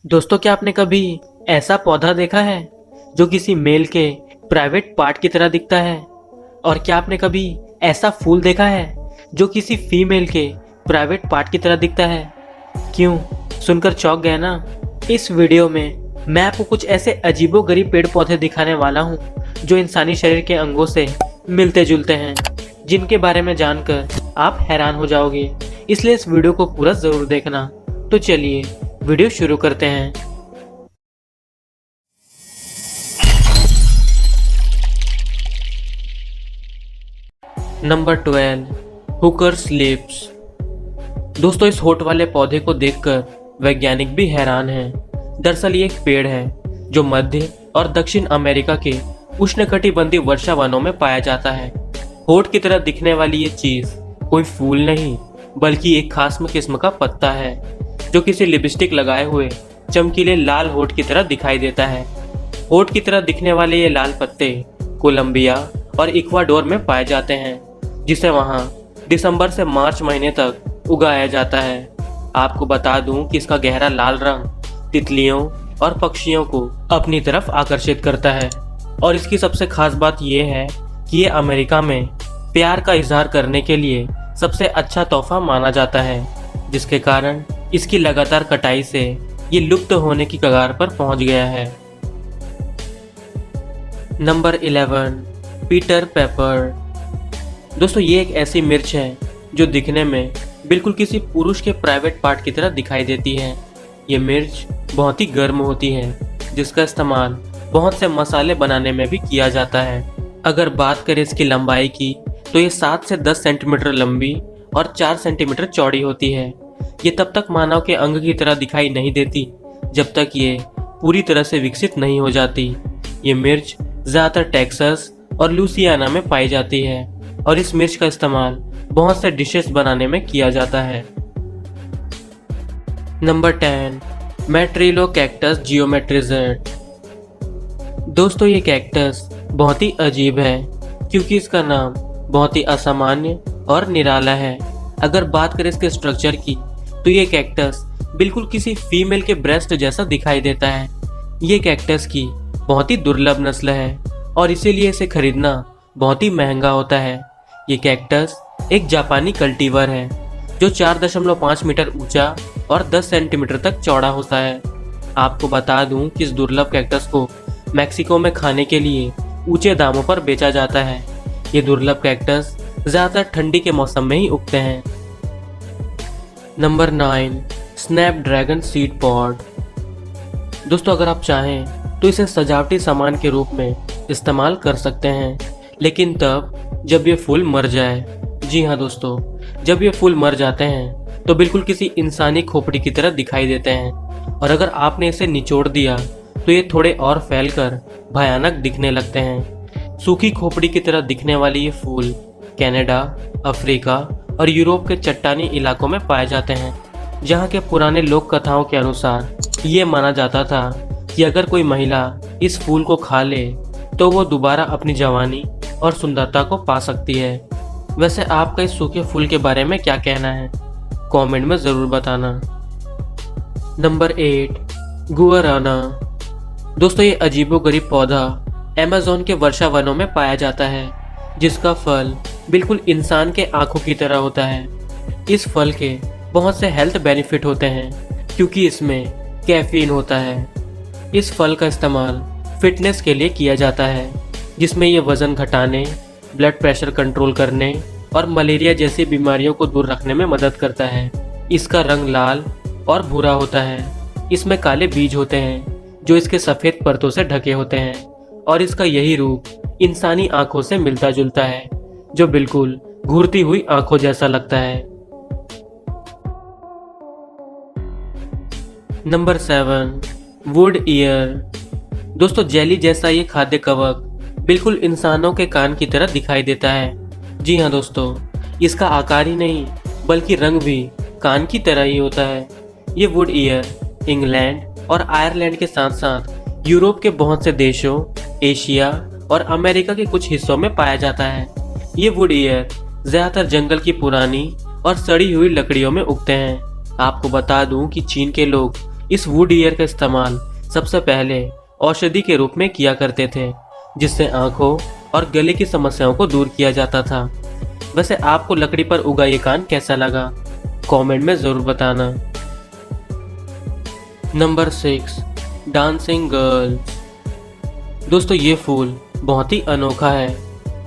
दोस्तों, क्या आपने कभी ऐसा पौधा देखा है जो किसी मेल के प्राइवेट पार्ट की तरह दिखता है? और क्या आपने कभी ऐसा फूल देखा है जो किसी फीमेल के प्राइवेट पार्ट की तरह दिखता है? क्यों, सुनकर चौंक गए ना? इस वीडियो में मैं आपको कुछ ऐसे अजीबोगरीब पेड़ पौधे दिखाने वाला हूँ जो इंसानी शरीर के अंगों से मिलते जुलते हैं, जिनके बारे में जानकर आप हैरान हो जाओगे। इसलिए इस वीडियो को पूरा जरूर देखना। तो चलिए वीडियो शुरू करते हैं। Number 12, hookers lips. दोस्तों, इस होठ वाले पौधे को देखकर वैज्ञानिक भी हैरान हैं। दरअसल ये एक पेड़ है जो मध्य और दक्षिण अमेरिका के उष्णकटिबंधीय वर्षा वनों में पाया जाता है। होठ की तरह दिखने वाली ये चीज कोई फूल नहीं बल्कि एक खास किस्म का पत्ता है जो किसी लिपस्टिक लगाए हुए चमकीले लाल होठ की तरह दिखाई देता है। होठ की तरह दिखने वाले ये लाल पत्ते कोलंबिया और इक्वाडोर में पाए जाते हैं, जिसे वहां दिसंबर से मार्च महीने तक उगाया जाता है। आपको बता दूं कि इसका गहरा लाल रंग तितलियों और पक्षियों को अपनी तरफ आकर्षित करता है। और इसकी सबसे खास बात यह है कि ये अमेरिका में प्यार का इजहार करने के लिए सबसे अच्छा तोहफा माना जाता है, जिसके कारण इसकी लगातार कटाई से ये लुप्त होने की कगार पर पहुंच गया है। Number 11, Peter paper. दोस्तों, ये एक ऐसी मिर्च है जो दिखने में बिल्कुल किसी पुरुष के प्राइवेट पार्ट की तरह दिखाई देती है। ये मिर्च बहुत ही गर्म होती है, जिसका इस्तेमाल बहुत से मसाले बनाने में भी किया जाता है। अगर बात करें इसकी लंबाई की, तो ये 7 से 10 सेंटीमीटर लंबी और 4 सेंटीमीटर चौड़ी होती है। ये तब तक मानव के अंग की तरह दिखाई नहीं देती जब तक ये पूरी तरह से विकसित नहीं हो जाती। ये मिर्च ज़्यादातर टेक्सास और लुसियाना में पाई जाती है और इस मिर्च का इस्तेमाल बहुत से डिशेस बनाने में किया जाता है। Number 10, myrtillocactus geometrizans. दोस्तों, ये कैक्टस बहुत ही अजीब है क्योंकि इसका नाम बहुत ही असामान्य और निराला है। अगर बात करें इसके स्ट्रक्चर की, तो ये कैक्टस बिल्कुल किसी फीमेल के ब्रेस्ट जैसा दिखाई देता है। ये कैक्टस की बहुत ही दुर्लभ नस्ल है और इसीलिए इसे खरीदना बहुत ही महंगा होता है। ये कैक्टस एक जापानी कल्टीवर है जो 4.5 मीटर ऊंचा और 10 सेंटीमीटर तक चौड़ा होता है। आपको बता दूं कि इस दुर्लभ कैक्टस को मैक्सिको में खाने के लिए ऊंचे दामों पर बेचा जाता है। ये दुर्लभ कैक्टस ज़्यादातर ठंडी के मौसम में ही उगते हैं। Number 9, Snapdragon seed pod. दोस्तों, अगर आप चाहें तो इसे सजावटी सामान के रूप में इस्तेमाल कर सकते हैं, लेकिन तब जब ये फूल मर जाए। जी हाँ दोस्तों, जब ये फूल मर जाते हैं तो बिल्कुल किसी इंसानी खोपड़ी की तरह दिखाई देते हैं और अगर आपने इसे निचोड़ दिया तो ये थोड़े और फैलकर भयानक दिखने लगते हैं। सूखी खोपड़ी की तरह दिखने वाली ये फूल कनाडा, अफ्रीका और यूरोप के चट्टानी इलाकों में पाए जाते हैं, जहाँ के पुराने लोक कथाओं के अनुसार ये माना जाता था कि अगर कोई महिला इस फूल को खा ले तो वो दोबारा अपनी जवानी और सुंदरता को पा सकती है। वैसे आपका इस सूखे फूल के बारे में क्या कहना है? कमेंट में ज़रूर बताना। नंबर 8, गुआराना। दोस्तों, ये अजीबोगरीब पौधा अमेज़न के वर्षा वनों में पाया जाता है, जिसका फल बिल्कुल इंसान के आंखों की तरह होता है। इस फल के बहुत से हेल्थ बेनिफिट होते हैं क्योंकि इसमें कैफीन होता है। इस फल का इस्तेमाल फिटनेस के लिए किया जाता है, जिसमें ये वज़न घटाने, ब्लड प्रेशर कंट्रोल करने और मलेरिया जैसी बीमारियों को दूर रखने में मदद करता है। इसका रंग लाल और भूरा होता है। इसमें काले बीज होते हैं जो इसके सफ़ेद परतों से ढके होते हैं और इसका यही रूप इंसानी आंखों से मिलता जुलता है, जो बिल्कुल घूरती हुई आंखों जैसा लगता है। Number 7, would year. दोस्तों, जेली जैसा ये खाद्य कवक बिल्कुल इंसानों के कान की तरह दिखाई देता है। जी हाँ दोस्तों, इसका आकार ही नहीं बल्कि रंग भी कान की तरह ही होता है। ये वुड ईयर इंग्लैंड और आयरलैंड के साथ साथ यूरोप के बहुत से देशों, एशिया और अमेरिका के कुछ हिस्सों में पाया जाता है। ये वुड ईयर ज़्यादातर जंगल की पुरानी और सड़ी हुई लकड़ियों में उगते हैं। आपको बता दूं कि चीन के लोग इस वुड ईयर का इस्तेमाल सबसे पहले औषधि के रूप में किया करते थे, जिससे आंखों और गले की समस्याओं को दूर किया जाता था। वैसे आपको लकड़ी पर उगा ये कान कैसा लगा, कमेंट में ज़रूर बताना। Number 6, dancing girls. दोस्तों ये फूल बहुत ही अनोखा है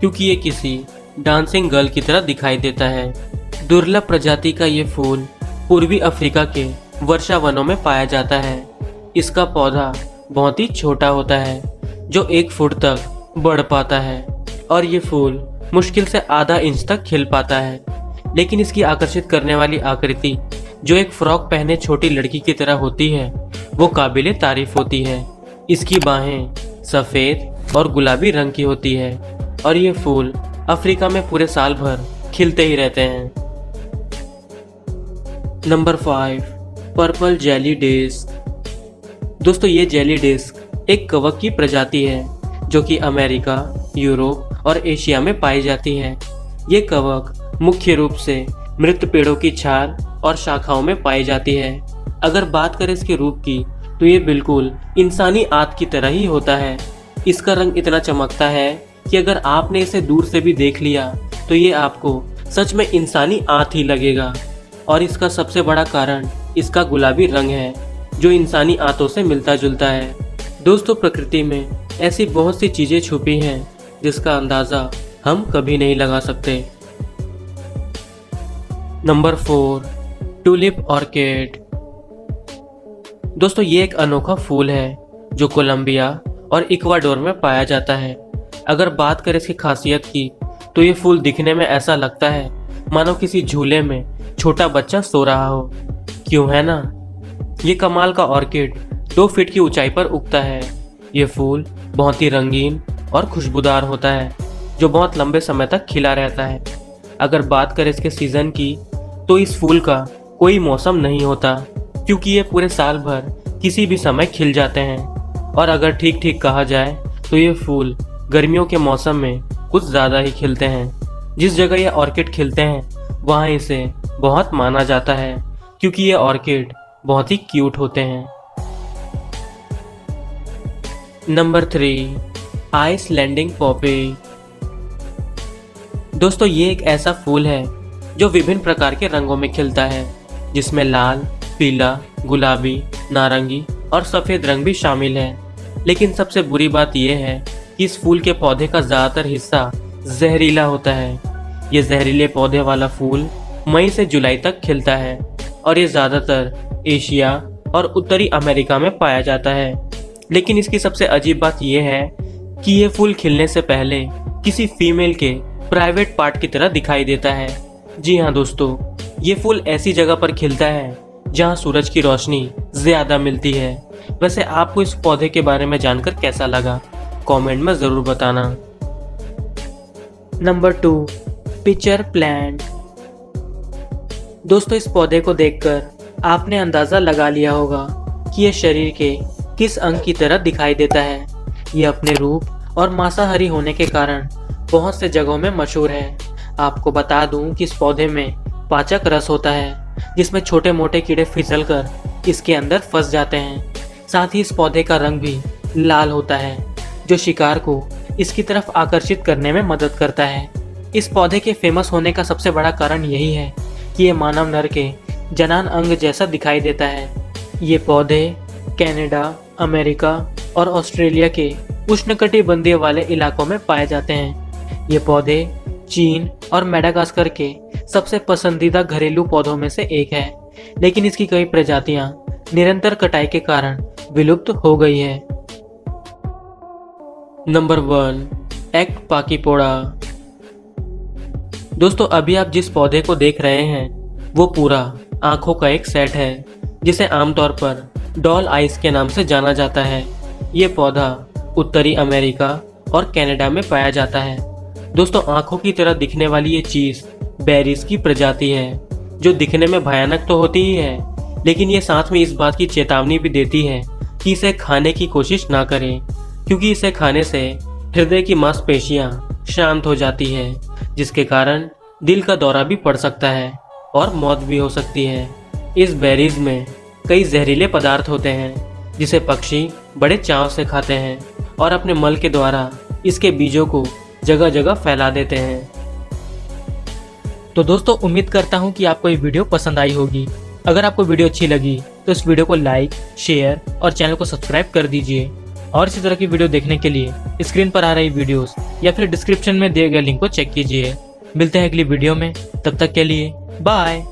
क्योंकि ये किसी डांसिंग गर्ल की तरह दिखाई देता है। दुर्लभ प्रजाति का ये फूल पूर्वी अफ्रीका के वर्षा वनों में पाया जाता है। इसका पौधा बहुत ही छोटा होता है जो 1 फुट तक बढ़ पाता है और ये फूल मुश्किल से आधा इंच तक खिल पाता है। लेकिन इसकी आकर्षित करने वाली आकृति जो एक फ्रॉक पहने छोटी लड़की की तरह होती है वो काबिले तारीफ होती है। इसकी बाहें सफ़ेद और गुलाबी रंग की होती है और ये फूल अफ्रीका में पूरे साल भर खिलते ही रहते हैं। Number 5, purple jelly disc. दोस्तों ये जेली डिस्क एक कवक की प्रजाति है जो कि अमेरिका, यूरोप और एशिया में पाई जाती है। ये कवक मुख्य रूप से मृत पेड़ों की छाल और शाखाओं में पाई जाती है। अगर बात करें इसके रूप की तो ये बिल्कुल इंसानी आंत की तरह ही होता है। इसका रंग इतना चमकता है कि अगर आपने इसे दूर से भी देख लिया तो ये आपको सच में इंसानी आंत ही लगेगा। और इसका सबसे बड़ा कारण इसका गुलाबी रंग है जो इंसानी आंतों से मिलता जुलता है। दोस्तों प्रकृति में ऐसी बहुत सी चीजें छुपी हैं जिसका अंदाजा हम कभी नहीं लगा सकते। Number 4, tulip orchid. दोस्तों ये एक अनोखा फूल है जो कोलंबिया और इक्वाडोर में पाया जाता है। अगर बात करें इसकी खासियत की तो ये फूल दिखने में ऐसा लगता है मानो किसी झूले में छोटा बच्चा सो रहा हो। क्यों है ना। ये कमाल का ऑर्किड 2 फीट की ऊंचाई पर उगता है। ये फूल बहुत ही रंगीन और खुशबूदार होता है जो बहुत लंबे समय तक खिला रहता है। अगर बात करें इसके सीज़न की तो इस फूल का कोई मौसम नहीं होता क्योंकि ये पूरे साल भर किसी भी समय खिल जाते हैं। और अगर ठीक ठीक कहा जाए तो ये फूल गर्मियों के मौसम में कुछ ज़्यादा ही खिलते हैं। जिस जगह ये ऑर्किड खिलते हैं वहाँ इसे बहुत माना जाता है क्योंकि ये ऑर्किड बहुत ही क्यूट होते हैं। Number 3, Icelandic poppy. दोस्तों ये एक ऐसा फूल है जो विभिन्न प्रकार के रंगों में खिलता है जिसमें लाल, पीला, गुलाबी, नारंगी और सफ़ेद रंग भी शामिल है। लेकिन सबसे बुरी बात यह है कि इस फूल के पौधे का ज़्यादातर हिस्सा जहरीला होता है। ये जहरीले पौधे वाला फूल मई से जुलाई तक खिलता है और ये ज़्यादातर एशिया और उत्तरी अमेरिका में पाया जाता है। लेकिन इसकी सबसे अजीब बात यह है कि ये फूल खिलने से पहले किसी फीमेल के प्राइवेट पार्ट की तरह दिखाई देता है। जी हाँ दोस्तों, ये फूल ऐसी जगह पर खिलता है जहाँ सूरज की रोशनी ज़्यादा मिलती है। वैसे आपको इस पौधे के बारे में जानकर कैसा लगा, कमेंट में ज़रूर बताना। Number 2, pitcher plant. दोस्तों इस पौधे को देखकर आपने अंदाज़ा लगा लिया होगा कि यह शरीर के किस अंग की तरह दिखाई देता है। ये अपने रूप और मांसाहारी होने के कारण बहुत से जगहों में मशहूर है। आपको बता दूं कि इस पौधे में पाचक रस होता है जिसमें छोटे मोटे कीड़े फिसलकर इसके अंदर फंस जाते हैं। साथ ही इस पौधे का रंग भी लाल होता है जो शिकार को इसकी तरफ आकर्षित करने में मदद करता है। इस पौधे के फेमस होने का सबसे बड़ा कारण यही है कि ये मानव नर के जनान अंग जैसा दिखाई देता है। ये पौधे कनाडा, अमेरिका और ऑस्ट्रेलिया के उष्णकटिबंधीय वाले इलाकों में पाए जाते हैं। ये पौधे चीन और मेडागास्कर के सबसे पसंदीदा घरेलू पौधों में से एक है, लेकिन इसकी कई प्रजातियां निरंतर कटाई के कारण विलुप्त हो गई है। नंबर 1, एक्ट पाकीपोड़ा। दोस्तों अभी आप जिस पौधे को देख रहे हैं वो पूरा आंखों का एक सेट है जिसे आमतौर पर डॉल आइस के नाम से जाना जाता है। ये पौधा उत्तरी अमेरिका और कनाडा में पाया जाता है। दोस्तों आंखों की तरह दिखने वाली ये चीज़ बेरीज की प्रजाति है जो दिखने में भयानक तो होती ही है, लेकिन ये साथ में इस बात की चेतावनी भी देती है कि इसे खाने की कोशिश ना करें क्योंकि इसे खाने से हृदय की मांसपेशियां शांत हो जाती है जिसके कारण दिल का दौरा भी पड़ सकता है और मौत भी हो सकती है। इस बेरीज में कई जहरीले पदार्थ होते हैं जिसे पक्षी बड़े चाव से खाते हैं और अपने मल के द्वारा इसके बीजों को जगह जगह फैला देते हैं। तो दोस्तों, उम्मीद करता हूँ कि आपको ये वीडियो पसंद आई होगी। अगर आपको वीडियो अच्छी लगी तो इस वीडियो को लाइक, शेयर और चैनल को सब्सक्राइब कर दीजिए। और इसी तरह की वीडियो देखने के लिए स्क्रीन पर आ रही वीडियोस या फिर डिस्क्रिप्शन में दिए गए लिंक को चेक कीजिए। मिलते हैं अगली वीडियो में, तब तक के लिए बाय।